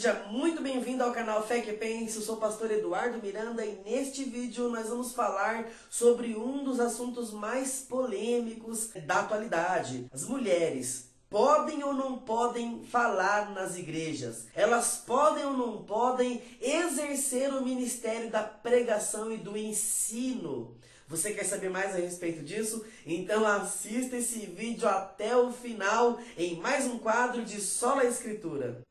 Seja muito bem-vindo ao canal Fé que Pense, eu sou o pastor Eduardo Miranda e neste vídeo nós vamos falar sobre um dos assuntos mais polêmicos da atualidade. As mulheres podem ou não podem falar nas igrejas? Elas podem ou não podem exercer o ministério da pregação e do ensino? Você quer saber mais a respeito disso? Então assista esse vídeo até o final em mais um quadro de Sola Escritura.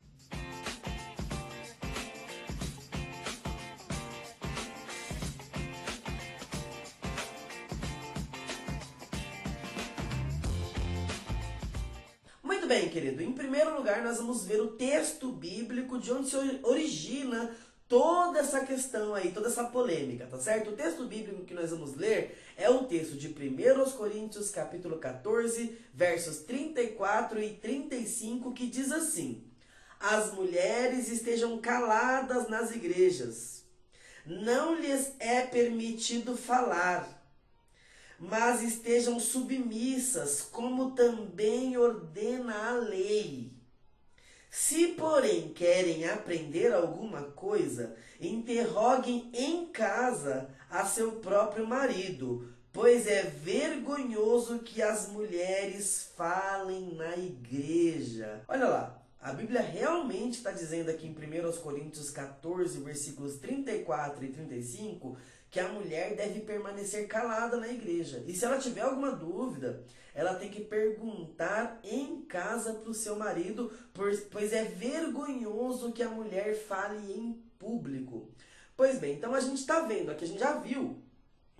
Muito bem, querido. Em primeiro lugar, nós vamos ver o texto bíblico de onde se origina toda essa questão aí, toda essa polêmica, tá certo? O texto bíblico que nós vamos ler é o texto de 1 Coríntios, capítulo 14, versos 34 e 35, que diz assim: as mulheres estejam caladas nas igrejas, não lhes é permitido falar, mas estejam submissas, como também ordena a lei. Se, porém, querem aprender alguma coisa, interroguem em casa a seu próprio marido, pois é vergonhoso que as mulheres falem na igreja. Olha lá, a Bíblia realmente está dizendo aqui em 1 Coríntios 14, versículos 34 e 35, que a mulher deve permanecer calada na igreja. E se ela tiver alguma dúvida, ela tem que perguntar em casa para o seu marido, pois é vergonhoso que a mulher fale em público. Pois bem, então a gente está vendo aqui, a gente já viu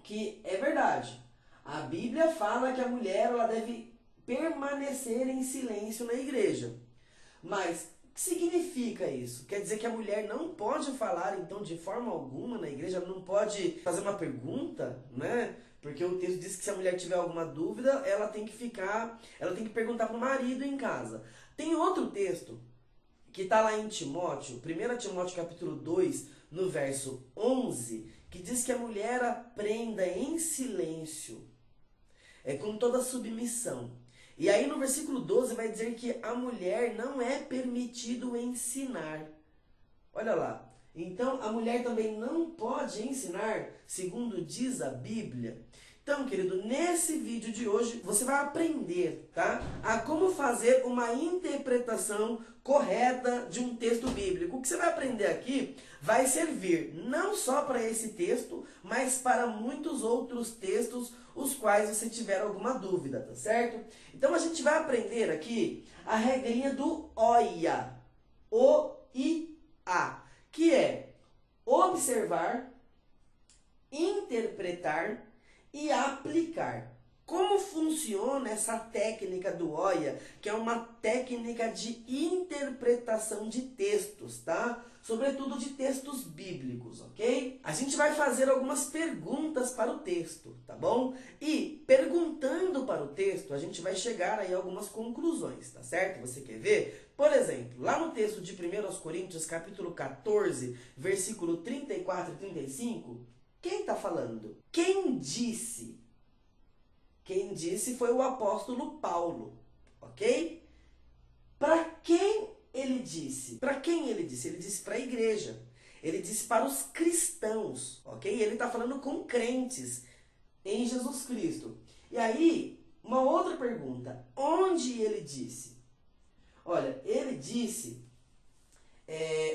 que é verdade. A Bíblia fala que a mulher ela deve permanecer em silêncio na igreja. Mas o que significa isso? Quer dizer que a mulher não pode falar, então, de forma alguma na igreja? Ela não pode fazer uma pergunta, né? Porque o texto diz que se a mulher tiver alguma dúvida, ela tem que perguntar para o marido em casa. Tem outro texto que está lá em Timóteo, 1 Timóteo capítulo 2, no verso 11, que diz que a mulher aprenda em silêncio, com toda submissão. E aí no versículo 12 vai dizer que a mulher não é permitido ensinar. Olha lá. Então a mulher também não pode ensinar, segundo diz a Bíblia. Então, querido, nesse vídeo de hoje você vai aprender, tá? A como fazer uma interpretação correta de um texto bíblico. O que você vai aprender aqui vai servir não só para esse texto, mas para muitos outros textos os quais você tiver alguma dúvida, tá certo? Então a gente vai aprender aqui a regrinha do OIA, O-I-A, que é observar, interpretar e aplicar. Como funciona essa técnica do OIA, que é uma técnica de interpretação de textos, tá? Sobretudo de textos bíblicos, ok? A gente vai fazer algumas perguntas para o texto, tá bom? E perguntando para o texto, a gente vai chegar aí a algumas conclusões, tá certo? Você quer ver? Por exemplo, lá no texto de 1 Coríntios, capítulo 14, versículo 34 e 35, quem está falando? Quem disse? Quem disse foi o apóstolo Paulo, ok? Para quem ele disse? Para quem ele disse? Ele disse para a igreja. Ele disse para os cristãos, ok? Ele está falando com crentes em Jesus Cristo. E aí, uma outra pergunta. Onde ele disse? Olha, ele disse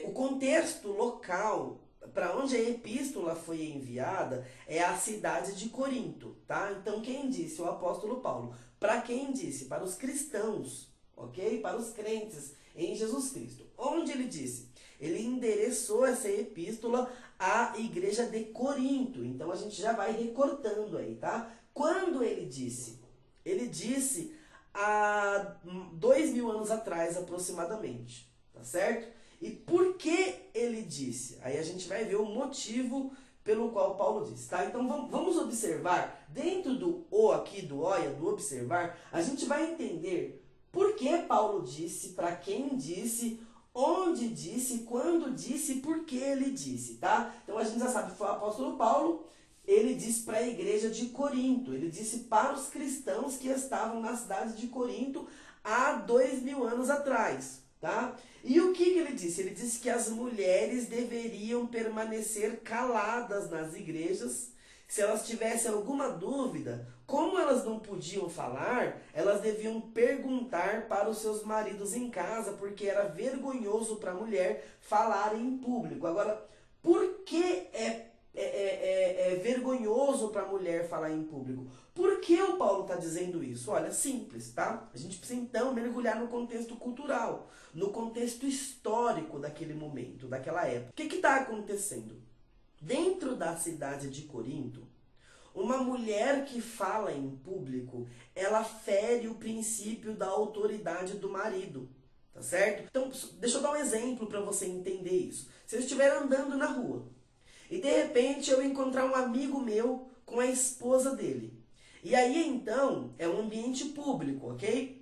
o contexto local para onde a epístola foi enviada é a cidade de Corinto, tá? Então quem disse? O apóstolo Paulo. Para quem disse? Para os cristãos, ok? Para os crentes em Jesus Cristo. Onde ele disse? Ele endereçou essa epístola à igreja de Corinto. Então a gente já vai recortando aí, tá? Quando ele disse? Ele disse há 2000 anos atrás aproximadamente, tá certo? E por que ele disse? Aí a gente vai ver o motivo pelo qual Paulo disse, tá? Então vamos observar, dentro do O aqui, do OIA, do observar, a gente vai entender por que Paulo disse, para quem disse, onde disse, quando disse e por que ele disse, tá? Então a gente já sabe que foi o apóstolo Paulo, ele disse para a igreja de Corinto, ele disse para os cristãos que estavam na cidade de Corinto há 2000 anos atrás. tá? E o que ele disse? Ele disse que as mulheres deveriam permanecer caladas nas igrejas. Se elas tivessem alguma dúvida, como elas não podiam falar, elas deviam perguntar para os seus maridos em casa, porque era vergonhoso para a mulher falar em público. Agora, por que é vergonhoso para a mulher falar em público? Por que o Paulo está dizendo isso? Olha, simples, tá? A gente precisa então mergulhar no contexto cultural, no contexto histórico daquele momento, daquela época. O que está acontecendo? Dentro da cidade de Corinto, uma mulher que fala em público, ela fere o princípio da autoridade do marido, tá certo? Então, deixa eu dar um exemplo para você entender isso. Se eu estiver andando na rua e de repente eu encontrar um amigo meu com a esposa dele, e aí então é um ambiente público, ok?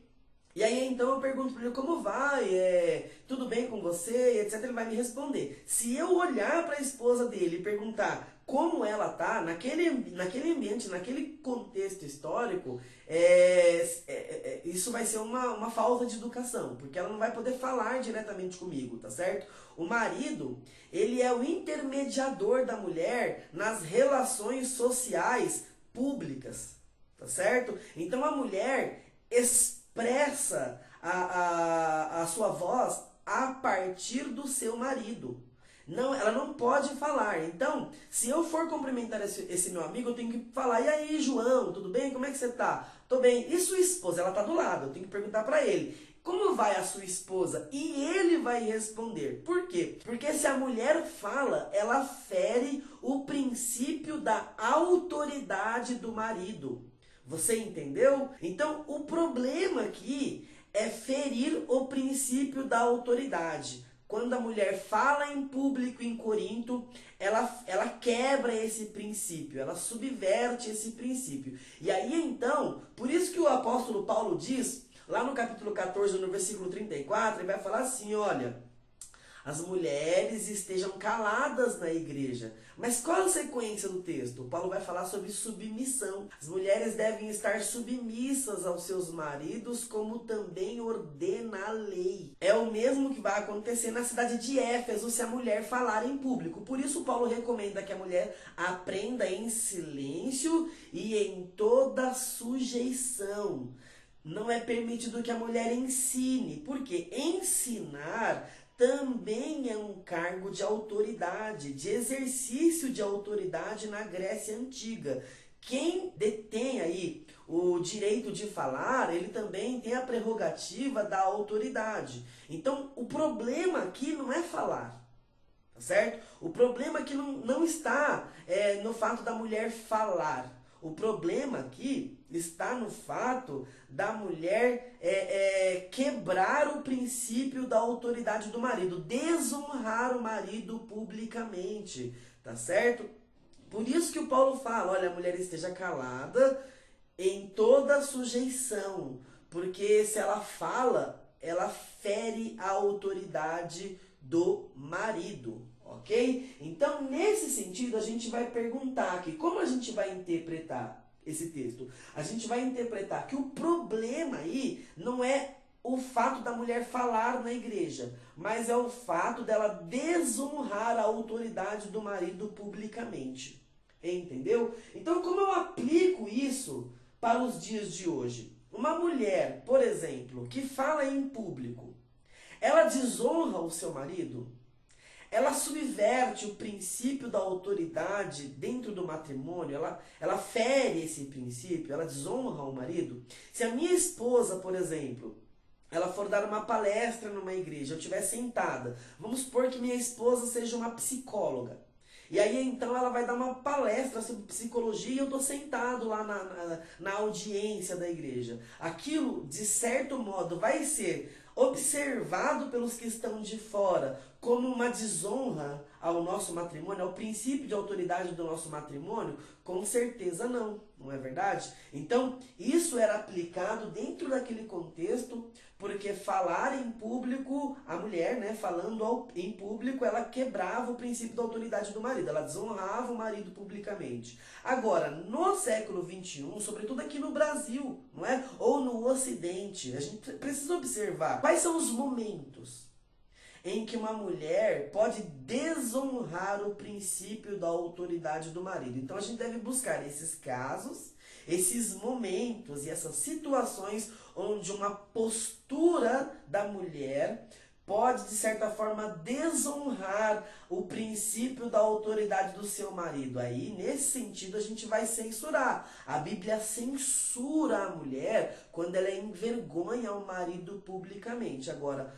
E aí então eu pergunto para ele como vai, tudo bem com você, etc. Ele vai me responder. Se eu olhar para a esposa dele e perguntar como ela tá naquele ambiente, naquele contexto histórico, isso vai ser uma falta de educação, porque ela não vai poder falar diretamente comigo, tá certo? O marido, ele é o intermediador da mulher nas relações sociais públicas, tá certo? Então a mulher expressa a sua voz a partir do seu marido. Não, ela não pode falar. Então, se eu for cumprimentar esse meu amigo, eu tenho que falar: e aí, João, tudo bem? Como é que você tá? Tô bem. E sua esposa? Ela tá do lado. Eu tenho que perguntar para ele: como vai a sua esposa? E ele vai responder. Por quê? Porque se a mulher fala, ela fere o princípio da autoridade do marido. Você entendeu? Então, o problema aqui é ferir o princípio da autoridade. Quando a mulher fala em público em Corinto, ela quebra esse princípio, ela subverte esse princípio. E aí então, por isso que o apóstolo Paulo diz, lá no capítulo 14, no versículo 34, ele vai falar assim, olha: as mulheres estejam caladas na igreja. Mas qual a sequência do texto? Paulo vai falar sobre submissão. As mulheres devem estar submissas aos seus maridos, como também ordena a lei. É o mesmo que vai acontecer na cidade de Éfeso se a mulher falar em público. Por isso Paulo recomenda que a mulher aprenda em silêncio e em toda sujeição. Não é permitido que a mulher ensine, porque ensinar também é um cargo de autoridade, de exercício de autoridade na Grécia Antiga. Quem detém aí o direito de falar, ele também tem a prerrogativa da autoridade. Então, o problema aqui não é falar, tá certo? O problema aqui não está no fato da mulher falar. O problema aqui está no fato da mulher quebrar o princípio da autoridade do marido, desonrar o marido publicamente, tá certo? Por isso que o Paulo fala, olha, a mulher esteja calada em toda sujeição, porque se ela fala, ela fere a autoridade do marido. Ok? Então, nesse sentido, a gente vai perguntar aqui, como a gente vai interpretar esse texto? A gente vai interpretar que o problema aí não é o fato da mulher falar na igreja, mas é o fato dela desonrar a autoridade do marido publicamente. Entendeu? Então, como eu aplico isso para os dias de hoje? Uma mulher, por exemplo, que fala em público, ela desonra o seu marido? Ela subverte o princípio da autoridade dentro do matrimônio, ela fere esse princípio, ela desonra o marido. Se a minha esposa, por exemplo, ela for dar uma palestra numa igreja, eu estiver sentada, vamos supor que minha esposa seja uma psicóloga. E aí então ela vai dar uma palestra sobre psicologia e eu estou sentado lá na audiência da igreja. Aquilo, de certo modo, vai ser observado pelos que estão de fora como uma desonra ao nosso matrimônio, ao princípio de autoridade do nosso matrimônio? Com certeza não, não é verdade? Então, isso era aplicado dentro daquele contexto, porque falar em público, a mulher, né, falando em público, ela quebrava o princípio da autoridade do marido, ela desonrava o marido publicamente. Agora, no século XXI, sobretudo aqui no Brasil, não é? Ou no Ocidente, a gente precisa observar quais são os momentos em que uma mulher pode desonrar o princípio da autoridade do marido. Então a gente deve buscar esses casos, esses momentos e essas situações onde uma postura da mulher pode, de certa forma, desonrar o princípio da autoridade do seu marido. Aí, nesse sentido, a gente vai censurar. A Bíblia censura a mulher quando ela envergonha o marido publicamente. Agora,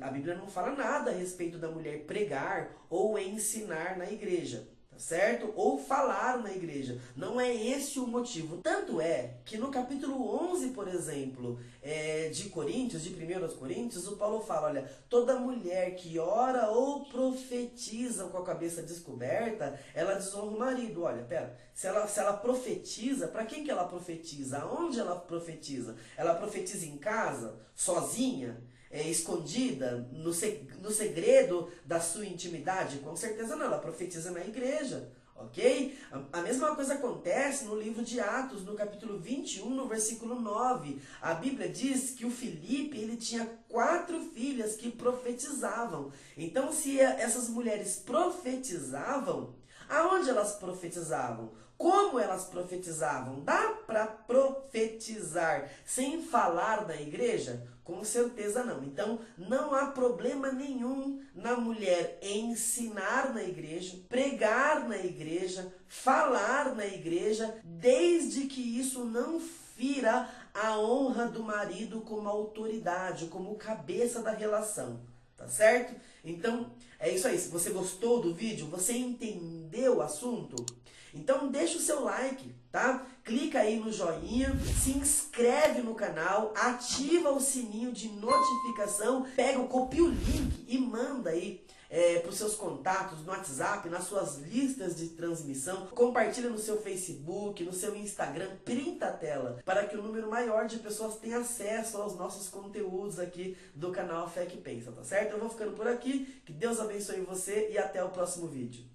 a Bíblia não fala nada a respeito da mulher pregar ou ensinar na igreja. Tá certo? Ou falar na igreja. Não é esse o motivo. Tanto é que no capítulo 11, por exemplo, de Coríntios, de 1 Coríntios, o Paulo fala, olha, toda mulher que ora ou profetiza com a cabeça descoberta, ela desonra o marido. Olha, pera, se ela profetiza, para quem que ela profetiza? Aonde ela profetiza? Ela profetiza em casa? Sozinha? Escondida, no segredo da sua intimidade? Com certeza não, ela profetiza na igreja, ok? A mesma coisa acontece no livro de Atos, no capítulo 21, no versículo 9. A Bíblia diz que o Filipe, ele tinha 4 filhas que profetizavam. Então, se essas mulheres profetizavam, aonde elas profetizavam? Como elas profetizavam? Dá para profetizar sem falar na igreja? Com certeza não. Então, não há problema nenhum na mulher ensinar na igreja, pregar na igreja, falar na igreja, desde que isso não fira a honra do marido como autoridade, como cabeça da relação. Tá certo? Então, é isso aí. Se você gostou do vídeo, você entendeu o assunto? Então deixa o seu like, tá? Clica aí no joinha, se inscreve no canal, ativa o sininho de notificação, copia o link e manda aí para os seus contatos no WhatsApp, nas suas listas de transmissão, compartilha no seu Facebook, no seu Instagram, printa a tela, para que o número maior de pessoas tenha acesso aos nossos conteúdos aqui do canal Fé que Pensa, tá certo? Eu vou ficando por aqui, que Deus abençoe você e até o próximo vídeo.